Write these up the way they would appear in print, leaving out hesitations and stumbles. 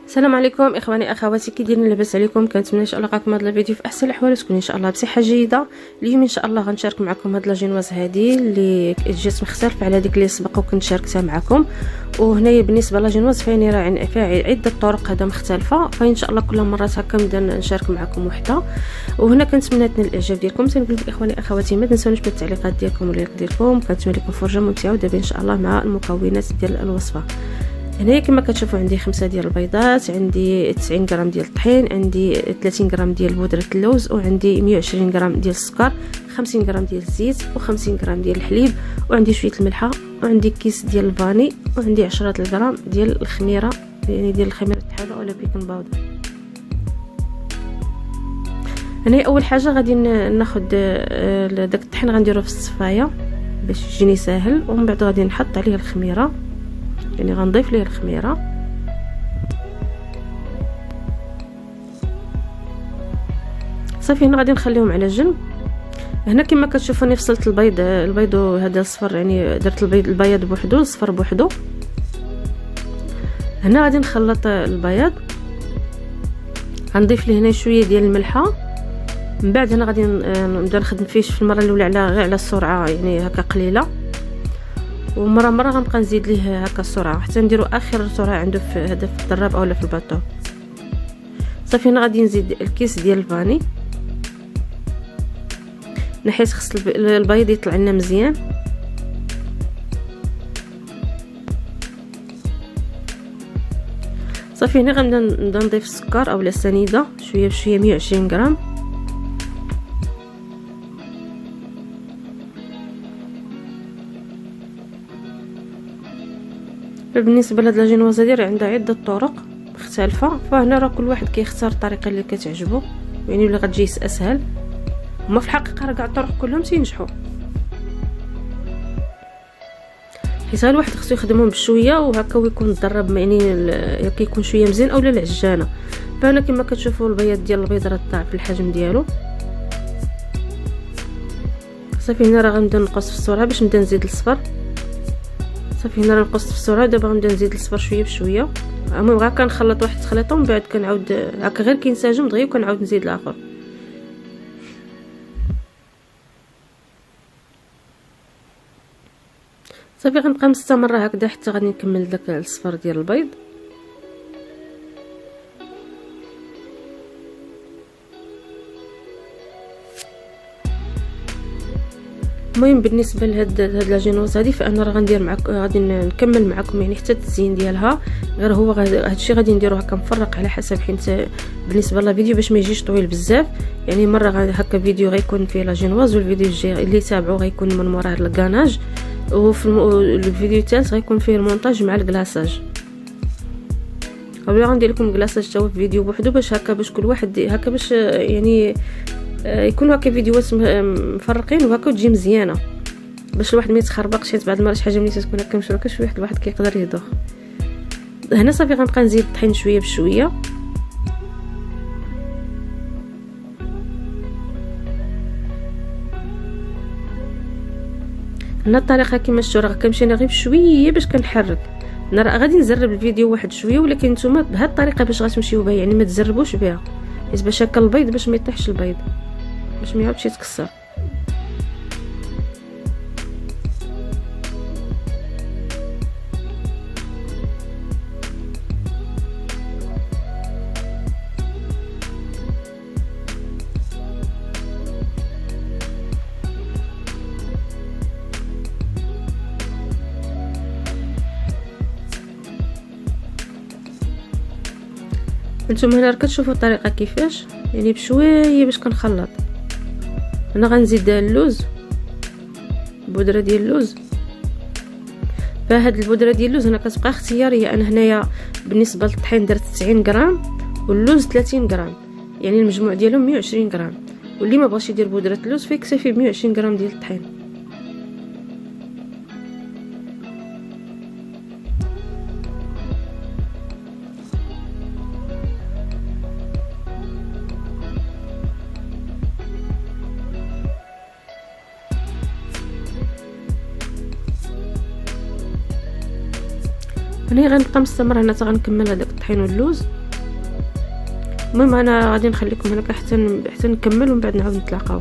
السلام عليكم اخواني اخواتي، كي دايرين؟ لاباس عليكم؟ كنتمنى ان شاء الله راكم هذا الفيديو في احسن الاحوال وتكون ان شاء الله بصحه جيده. اليوم ان شاء الله غنشارك معكم هاد لاجينواز هذه اللي جات مختلفه على ديك اللي سبق وكنت شاركتها معكم. وهنايا بالنسبه لاجينواز فيها عده طرق هذا مختلفه، فان شاء الله كل مرات هكا نبدا نشارك معكم وحده. وهنا كنتمنى تنال الاعجاب ديالكم. تنقول لكم اخواني اخواتي ما تنسونوش بالتعليقات ديالكم واللايك ديالكم. كنتمنى لكم فرجه ممتعه. ودابا ان شاء الله مع المكونات ديال الوصفه. هنايا كما كتشوفوا عندي 5 ديال البيضات، عندي 90 غرام ديال الطحين، عندي 30 غرام ديال بودره اللوز، وعندي 120 غرام ديال السكر، 50 غرام ديال الزيت، و50 غرام ديال الحليب، وعندي شويه الملحه، وعندي كيس ديال الفاني، وعندي 10 غرام ديال الخميره، يعني ديال الخميره الطحالة ولا بيكنج باودر. هنا اول حاجه غادي ناخذ داك الطحين غنديروه في الصفايه باش يجيني ساهل، ومن بعد غادي نحط عليه الخميره، يعني غنضيف ليه الخميره. صافي هنا غادي نخليهم على جنب. هنا كما كتشوفوني فصلت البيض هذا الصفر، يعني درت البياض بوحدو الصفر بوحدو. هنا غادي نخلط البياض، غنضيف ليه هنا شويه ديال الملحه. من بعد هنا غادي نبدا نخدم فيه في المره الاولى غير على السرعه، يعني هكا قليله، ومره غنبقى نزيد ليه هكا السرعه حتى نديرو اخر سرعه عنده في هذا في الدراب اولا في الباطو. صافي هنا غادي نزيد الكيس ديال الفاني، نحيت خص البيض يطلع لنا مزيان. صافي هنا غنبدا نضيف السكر اولا السنيده شويه بشويه 120 غرام. بالنسبه لهاد لاجينواز هادي راه عندها عده طرق مختلفه، فهنا راه كل واحد كيختار الطريقه اللي كتعجبو، يعني اللي غتجي اسهل. هما في الحقيقه راه كاع الطرق كلهم تينجحوا، حيت الواحد خصو يخدمهم بشويه وهكا ويكون مدرب، يعني كيكون شويه مزيان اولا العجانه. فهنا كما كتشوفوا البياض ديال البيض راه طلع في الحجم ديالو. صافي هنا راه غنبدا نقص في السرعه باش نبدا نزيد الصفر. صافي هنا راه نقصت في السرعه، دابا غنبدا نزيد الصفر شويه بشويه. المهم غير كنخلط واحد التخليطه ومن بعد كنعاود هكا غير كينسجم دغيا وكنعاود نزيد الاخر. صافي غنبقى مستمره هكذا حتى غادي نكمل داك الصفر ديال البيض. المهم بالنسبه لهاد لاجينواز هذه، فانا راه غندير معكم، غادي نكمل معكم يعني حتى التزيين ديالها. غير هو هادشي غادي نديرو هكا مفرق على حسب، حيت بالنسبه للفيديو باش ما يجيش طويل بزاف، يعني مره هكا فيديو غيكون فيه لاجينواز، والفيديو الجاي اللي تابعو غيكون من موراه الكاناج، وفي الفيديو الثالث غيكون فيه المونتاج مع الكلاصاج. اولا غندير لكم الكلاصاج حتى هو في فيديو بوحدو، باش هكا باش كل واحد هكا باش يعني يكونوا هكا فيديوهات مفرقين وهكا تجي مزيانه، باش الواحد ما يتخربقش، حيت بعض المرات شي حاجه ملي تكون هكا مشروكه شي واحد الواحد كيقدر يهضر. هنا صافي غنبقى نزيد الطحين شويه بشويه. هنا الطريقه كما شفتوا راه كنمشي غير بشويه باش كنحرك. انا راه غادي نزرب الفيديو واحد شويه، ولكن نتوما بهاد الطريقه باش غتمشيو بها، يعني ما تزربوش بها، حيت باش هكا البيض باش ما يطيحش البيض، باش ما يعاودش يتكسر. نتوما هنا كتشوفوا الطريقه كيفاش، يعني بشويه باش كنخلط. انا غنزيد اللوز، بودره ديال اللوز. فهاد البودره ديال اللوز هنا كتبقى اختياريه. انا هنايا بالنسبه للطحين درت 90 غرام واللوز 30 غرام، يعني المجموع ديالهم 120 غرام. واللي ما بغاش يدير بودره اللوز فيكتفي ب 120 غرام ديال الطحين. هنا غنبقى مستمر هنا حتى غنكمل هذاك الطحين واللوز. المهم انا غادي نخليكم هناك حتى نكمل ومن بعد نعاود نتلاقاو.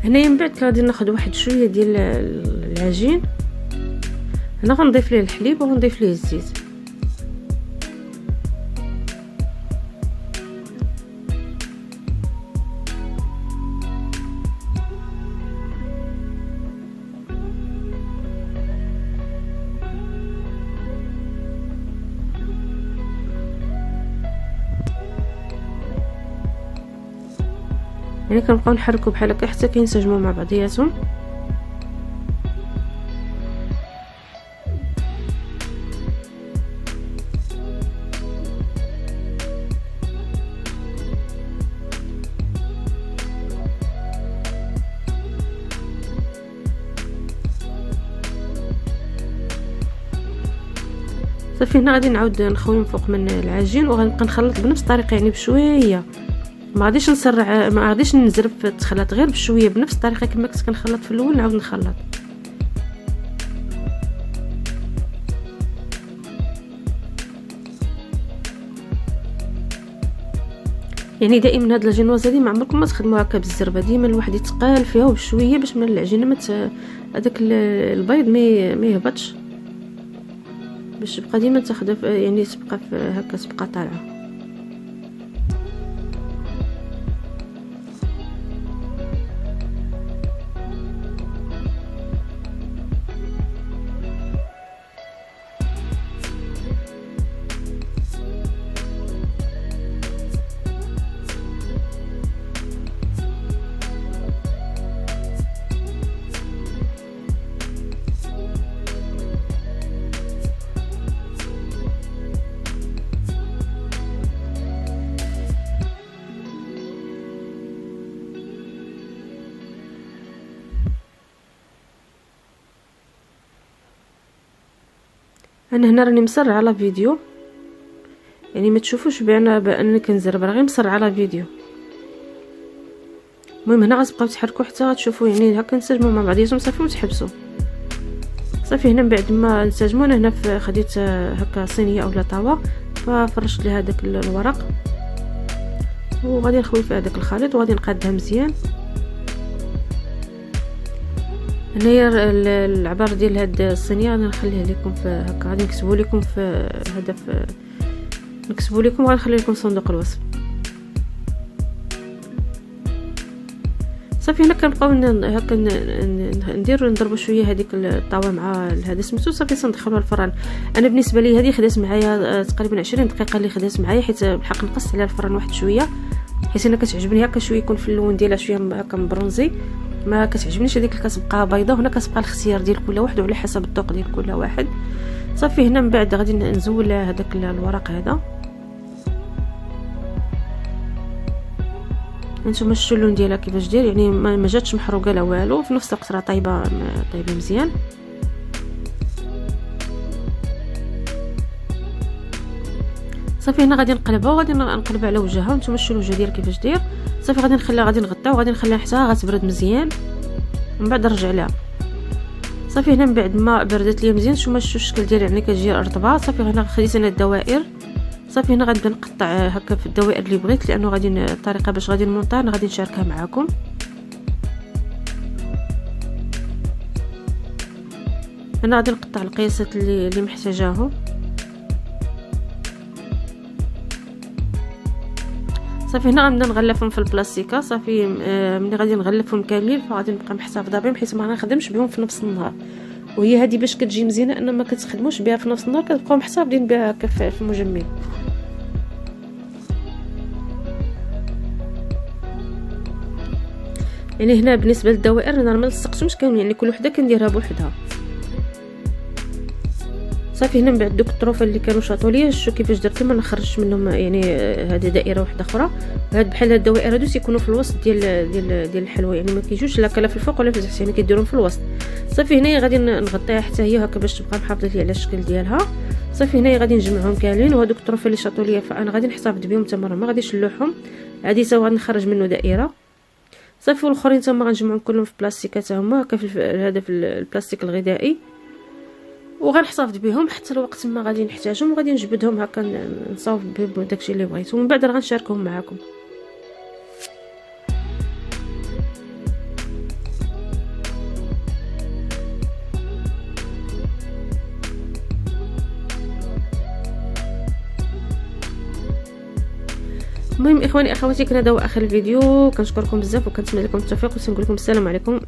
هنايا من بعد غادي ناخذ واحد شويه ديال العجين. هنا غنضيف ليه الحليب وغنضيف ليه الزيت. يعني كنبقاو نحركو بحال هكا حتى كينسجموا مع بعضياتهم. صافي هنا غادي نعاود نخوي من فوق من العجين وغنبقى نخلط بنفس الطريقه، يعني بشويه. ما غاديش نسرع، ما غاديش نزرب في التخلط، غير بشويه بنفس الطريقه كما كنت كنخلط في الاول نعاود نخلط. يعني دائما هاد لاجينواز هادي ما عمركم ما تخدموها هكا بالزربه، ديما الواحد يتقال فيها وبشويه باش من العجينه هذاك البيض ما يهبطش، باش تبقى ديما تاخذ يعني تبقى هكا تبقى طالعه. انا هنا راني مسرعه على فيديو، يعني ما تشوفوش بانني كنزرب، راه غير مسرعه على فيديو. المهم هنا غتبقاو تحركوا حتى غتشوفوا يعني هكا نسجموا مع بعضياتهم صافي وتحبسوا. صافي هنا من بعد ما نسجموا انا هنا خديت هكا صينيه اولا طاوه، ففرشت لها هذاك الورق وغادي نخوي فيها هذاك الخليط وغادي نقادها مزيان. هنايا العبار ديال هاد الصينيه غادي نخليها لكم في هكا، غادي نكتبوا لكم في هذا نكتبوا لكم وغنخلي لكم صندوق الوصف. صافي هنا كنبقاو هكا نديروا نضربوا شويه هذيك الطاوه مع هذا سميتو. صافي تندخلوها الفران. انا بالنسبه لي هذه خدات معايا تقريبا 20 دقيقه اللي خدات معايا، حيت بالحق نقصت عليها الفران واحد شويه، حيت انا كتعجبني هكا شويه يكون في اللون ديالها شويه هكا مبرونزي، ما كتعجبنيش هذيك اللي كتبقى بيضه. هنا كتبقى الاختيار ديال كل واحد وعلى حسب الذوق ديال كل واحد. صافي هنا من بعد غادي نزول هذاك الورق هذا. نتوما شفتوا اللون ديالها كيفاش داير، يعني ما جاتش محروقه لا والو، في نفس الوقت راه طايبه مزيان. صافي هنا غادي نقلبها وغادي نقلبها على وجهها، نتوما شفتوا الوجه ديال كيفاش داير. صافي غادي نخليها، غادي نغطيها وغادي نخليها حتى غتبرد مزيان ومن بعد نرجع لها. صافي هنا من بعد ما بردت ليا مزيان نتوما شفتوا الشكل ديالها يعني كتجي رطبه. صافي هنا خديت انا الدوائر. صافي هنا غنبدا نقطع هكا في الدوائر اللي بغيت، لانه غادي الطريقه باش غادي نمونطها انا غادي نشاركها معكم. هنا غادي نقطع القياسات اللي محتاجاهم. صافي هنا غنبدا نغلفهم في البلاستيكه. صافي ملي غادي نغلفهم كاملين فغادي نبقى محتفظه بهم بحيث ما نخدمش بهم في نفس النهار. وهي هذه باش كتجي مزيانه ان ما كتخدموش بها في نفس النهار، كتبقاو محتفظين بها هكا في المجمل. يعني هنا بالنسبه للدوائر انا ما لصقتهمش كاملين، يعني كل وحده كنديرها بوحدها. صافي هنا من بعد دوك الطروفه اللي كانوا شاطوا ليا شو كيفاش درت لهم، انا خرجت منهم يعني هذه دائره واحده اخرى. هاد بحال هاد الدوائر هادو تيكونوا في الوسط ديال الحلوه، يعني ما كيجوش لا كلا في الفوق ولا في التحت، يعني كيديرهم في الوسط. صافي هنايا غادي نغطيها حتى هي هكا باش تبقى محافظه لي على الشكل ديالها. صافي هنايا غادي نجمعهم كاملين، وهادوك الطروفه اللي شاطوا ليا فانا غادي نحتفظ بهم تما، ما غاديش نلوحهم عادي، تا غادي نخرج منه دائره. صافي والاخرين تما غنجمعهم كلهم في بلاستيكات هما هكا في هذا في البلاستيك الغذائي، وغنحتفظ بهم حتى الوقت ما غادي نحتاجهم، وغادي نجبدهم هكا نصاوب بهم داكشي اللي بغيت، ومن بعد غنشاركهم معكم. المهم اخواني اخواتي كان هذا هو اخر الفيديو، كنشكركم بزاف وكنتمنى لكم التوفيق، وتنقول لكم السلام عليكم.